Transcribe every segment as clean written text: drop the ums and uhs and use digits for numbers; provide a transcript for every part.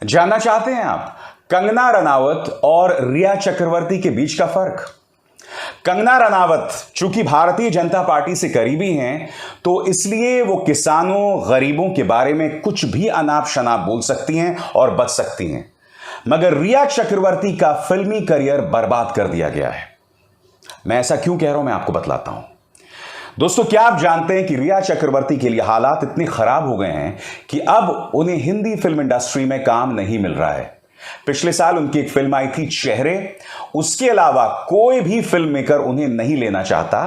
जानना चाहते हैं आप कंगना रनावत और रिया चक्रवर्ती के बीच का फर्क? कंगना रनावत चूंकि भारतीय जनता पार्टी से करीबी हैं, तो इसलिए वो किसानों गरीबों के बारे में कुछ भी अनाप शनाप बोल सकती हैं और बच सकती हैं। मगर रिया चक्रवर्ती का फिल्मी करियर बर्बाद कर दिया गया है। मैं ऐसा क्यों कह रहा हूं, मैं आपको बतलाता हूं। दोस्तों, क्या आप जानते हैं कि रिया चक्रवर्ती के लिए हालात इतने खराब हो गए हैं कि अब उन्हें हिंदी फिल्म इंडस्ट्री में काम नहीं मिल रहा है। पिछले साल उनकी एक फिल्म आई थी चेहरे, उसके अलावा कोई भी फिल्म मेकर उन्हें नहीं लेना चाहता।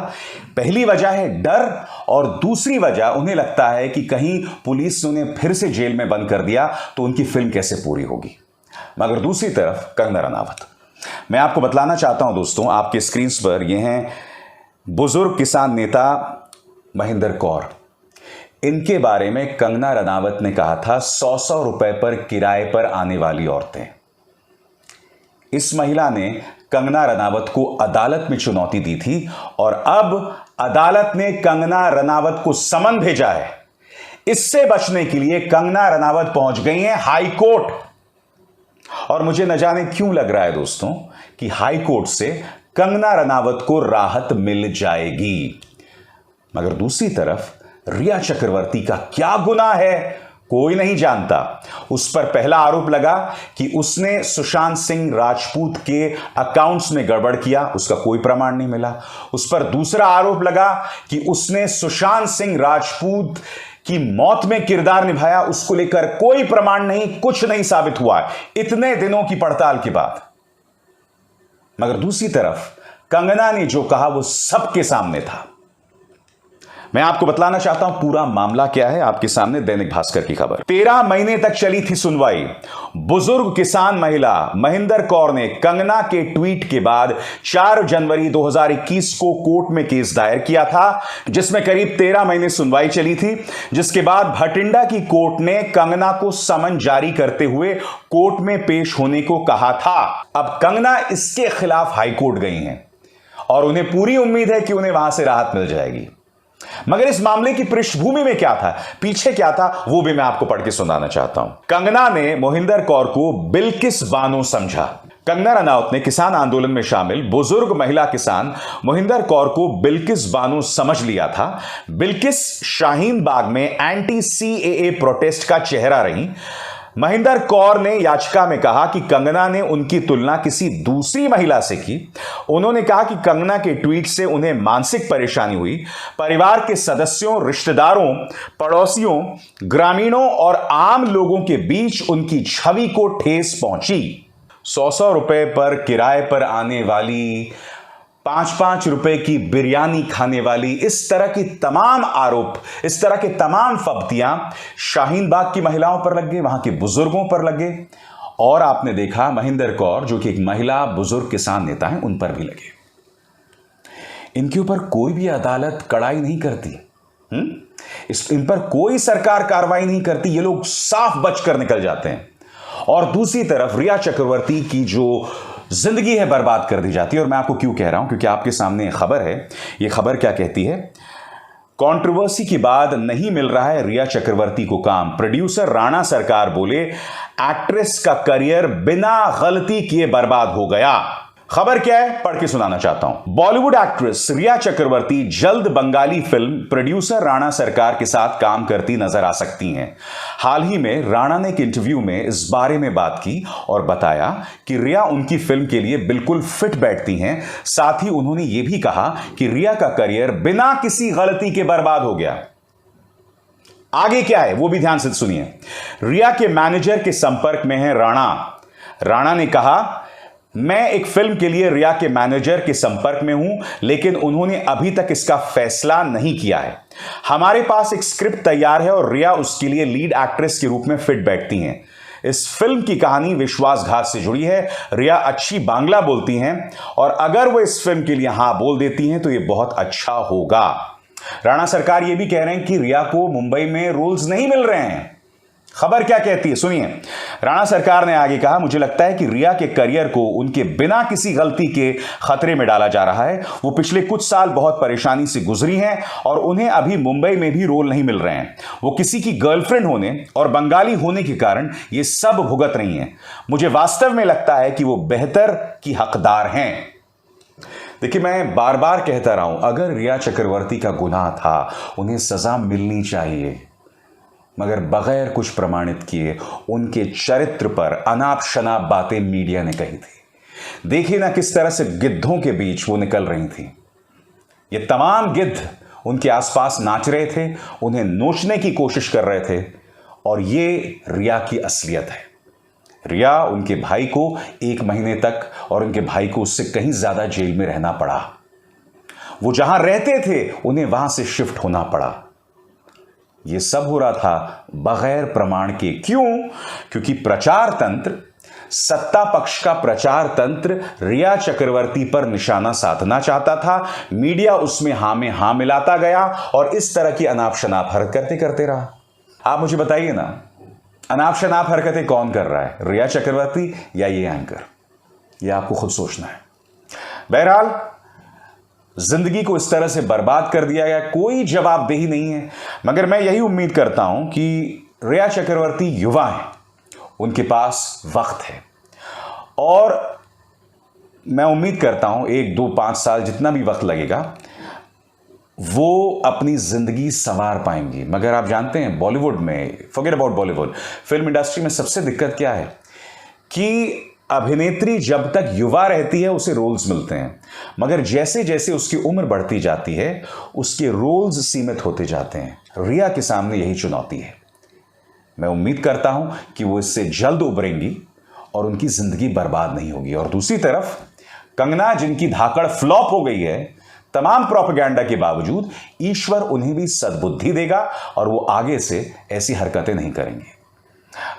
पहली वजह है डर और दूसरी वजह उन्हें लगता है कि कहीं पुलिस ने उन्हें फिर से जेल में बंद कर दिया तो उनकी फिल्म कैसे पूरी होगी। मगर दूसरी तरफ कंगना रनावत, मैं आपको बतलाना चाहता हूं दोस्तों, आपके स्क्रीन पर यह हैं बुजुर्ग किसान नेता महेंद्र कौर। इनके बारे में कंगना रनावत ने कहा था 100 रुपए पर किराए पर आने वाली औरतें। इस महिला ने कंगना रनावत को अदालत में चुनौती दी थी और अब अदालत ने कंगना रनावत को समन भेजा है। इससे बचने के लिए कंगना रनावत पहुंच गई हैं हाई कोर्ट। और मुझे न जाने क्यों लग रहा है दोस्तों कि हाई कोर्ट से कंगना रनावत को राहत मिल जाएगी। मगर दूसरी तरफ रिया चक्रवर्ती का क्या गुनाह है, कोई नहीं जानता। उस पर पहला आरोप लगा कि उसने सुशांत सिंह राजपूत के अकाउंट्स में गड़बड़ किया, उसका कोई प्रमाण नहीं मिला। उस पर दूसरा आरोप लगा कि उसने सुशांत सिंह राजपूत की मौत में किरदार निभाया, उसको लेकर कोई प्रमाण नहीं, कुछ नहीं साबित हुआ इतने दिनों की पड़ताल के बाद। मगर दूसरी तरफ कंगना ने जो कहा वो सबके सामने था। मैं आपको बतलाना चाहता हूं पूरा मामला क्या है। आपके सामने दैनिक भास्कर की खबर। 13 महीने तक चली थी सुनवाई। बुजुर्ग किसान महिला महेंद्र कौर ने कंगना के ट्वीट के बाद 4 जनवरी 2021 को कोर्ट में केस दायर किया था, जिसमें करीब 13 महीने सुनवाई चली थी। जिसके बाद भटिंडा की कोर्ट ने कंगना को समन जारी करते हुए कोर्ट में पेश होने को कहा था। अब कंगना इसके खिलाफ हाईकोर्ट गई हैं और उन्हें पूरी उम्मीद है कि उन्हें वहां से राहत मिल जाएगी। मगर इस मामले की पृष्ठभूमि में क्या था, पीछे क्या था, वो भी मैं आपको पढ़ के सुनाना चाहता हूं। कंगना ने मोहिंदर कौर को बिल्किस बानो समझा। कंगना रनावत ने किसान आंदोलन में शामिल बुजुर्ग महिला किसान मोहिंदर कौर को बिल्किस बानो समझ लिया था। बिल्किस शाहीन बाग में एंटी सीएए प्रोटेस्ट का चेहरा रही। महेंद्र कौर ने याचिका में कहा कि कंगना ने उनकी तुलना किसी दूसरी महिला से की। उन्होंने कहा कि कंगना के ट्वीट से उन्हें मानसिक परेशानी हुई। परिवार के सदस्यों, रिश्तेदारों, पड़ोसियों, ग्रामीणों और आम लोगों के बीच उनकी छवि को ठेस पहुंची। 100 रुपए पर किराए पर आने वाली, 5-5 रुपए की बिरयानी खाने वाली, इस तरह की तमाम आरोप, इस तरह के तमाम फब्तियां शाहीन बाग की महिलाओं पर लग गए, वहां के बुजुर्गों पर लग गए। और आपने देखा महेंद्र कौर जो कि एक महिला बुजुर्ग किसान नेता हैं, उन पर भी लगे। इनके ऊपर कोई भी अदालत कड़ाई नहीं करती। इन पर कोई सरकार कार्रवाई नहीं करती। ये लोग साफ बचकर निकल जाते हैं। और दूसरी तरफ रिया चक्रवर्ती की जो जिंदगी है बर्बाद कर दी जाती है। और मैं आपको क्यों कह रहा हूं, क्योंकि आपके सामने खबर है। यह खबर क्या कहती है? कंट्रोवर्सी के बाद नहीं मिल रहा है रिया चक्रवर्ती को काम। प्रोड्यूसर राणा सरकार बोले एक्ट्रेस का करियर बिना गलती किए बर्बाद हो गया। खबर क्या है, पढ़ के सुनाना चाहता हूं। बॉलीवुड एक्ट्रेस रिया चक्रवर्ती जल्द बंगाली फिल्म प्रोड्यूसर राणा सरकार के साथ काम करती नजर आ सकती हैं। हाल ही में राणा ने एक इंटरव्यू में इस बारे में बात की और बताया कि रिया उनकी फिल्म के लिए बिल्कुल फिट बैठती हैं। साथ ही उन्होंने यह भी कहा कि रिया का करियर बिना किसी गलती के बर्बाद हो गया। आगे क्या है वो भी ध्यान से सुनिए। रिया के मैनेजर के संपर्क में है राणा। राणा ने कहा, मैं एक फिल्म के लिए रिया के मैनेजर के संपर्क में हूं, लेकिन उन्होंने अभी तक इसका फैसला नहीं किया है। हमारे पास एक स्क्रिप्ट तैयार है और रिया उसके लिए लीड एक्ट्रेस के रूप में फिट बैठती हैं। इस फिल्म की कहानी विश्वासघात से जुड़ी है। रिया अच्छी बांग्ला बोलती हैं और अगर वो इस फिल्म के लिए हां बोल देती हैं तो ये बहुत अच्छा होगा। राणा सरकार ये भी कह रहे हैं कि रिया को मुंबई में रोल्स नहीं मिल रहे हैं। खबर क्या कहती है सुनिए। राणा सरकार ने आगे कहा, मुझे लगता है कि रिया के करियर को उनके बिना किसी गलती के खतरे में डाला जा रहा है। वो पिछले कुछ साल बहुत परेशानी से गुजरी हैं और उन्हें अभी मुंबई में भी रोल नहीं मिल रहे हैं। वो किसी की गर्लफ्रेंड होने और बंगाली होने के कारण ये सब भुगत रही हैं। मुझे वास्तव में लगता है कि वो बेहतर की हकदार हैं। देखिए, मैं बार बार कहता रहा हूं, अगर रिया चक्रवर्ती का गुनाह था उन्हें सजा मिलनी चाहिए, मगर बगैर कुछ प्रमाणित किए उनके चरित्र पर अनाप शनाप बातें मीडिया ने कही थी। देखिए ना किस तरह से गिद्धों के बीच वो निकल रही थी। ये तमाम गिद्ध उनके आसपास नाच रहे थे, उन्हें नोचने की कोशिश कर रहे थे, और ये रिया की असलियत है। रिया, उनके भाई को 1 महीने तक और उनके भाई को उससे कहीं ज्यादा जेल में रहना पड़ा। वो जहां रहते थे उन्हें वहां से शिफ्ट होना पड़ा। यह सब हो रहा था बगैर प्रमाण के। क्यों? क्योंकि प्रचार तंत्र, सत्ता पक्ष का प्रचार तंत्र रिया चक्रवर्ती पर निशाना साधना चाहता था। मीडिया उसमें हां में हां मिलाता गया और इस तरह की अनाप शनाप हरकतें करते रहा। आप मुझे बताइए ना, अनाप शनाप हरकतें कौन कर रहा है, रिया चक्रवर्ती या ये एंकर? यह आपको खुद सोचना है। बहरहाल, जिंदगी को इस तरह से बर्बाद कर दिया गया, कोई जवाबदेही नहीं है। मगर मैं यही उम्मीद करता हूं कि रिया चक्रवर्ती युवा हैं, उनके पास वक्त है, और मैं उम्मीद करता हूं 1, 2, 5 साल जितना भी वक्त लगेगा वो अपनी जिंदगी संवार पाएंगी। मगर आप जानते हैं, बॉलीवुड में, forget about Bollywood, film industry में सबसे दिक्कत क्या है कि अभिनेत्री जब तक युवा रहती है उसे रोल्स मिलते हैं, मगर जैसे जैसे उसकी उम्र बढ़ती जाती है उसके रोल्स सीमित होते जाते हैं। रिया के सामने यही चुनौती है। मैं उम्मीद करता हूं कि वो इससे जल्द उभरेंगी और उनकी जिंदगी बर्बाद नहीं होगी। और दूसरी तरफ कंगना, जिनकी धाकड़ फ्लॉप हो गई है तमाम प्रोपेगेंडा के बावजूद, ईश्वर उन्हें भी सद्बुद्धि देगा और वो आगे से ऐसी हरकतें नहीं करेंगे।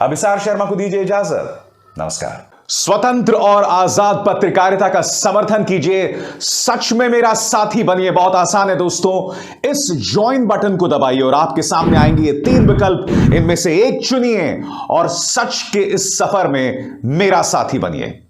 अब इसार शर्मा को दीजिए इजाजत। नमस्कार। स्वतंत्र और आजाद पत्रकारिता का समर्थन कीजिए, सच में मेरा साथी बनिए। बहुत आसान है दोस्तों, इस ज्वाइन बटन को दबाइए और आपके सामने आएंगे ये 3 विकल्प, इनमें से एक चुनिए और सच के इस सफर में मेरा साथी बनिए।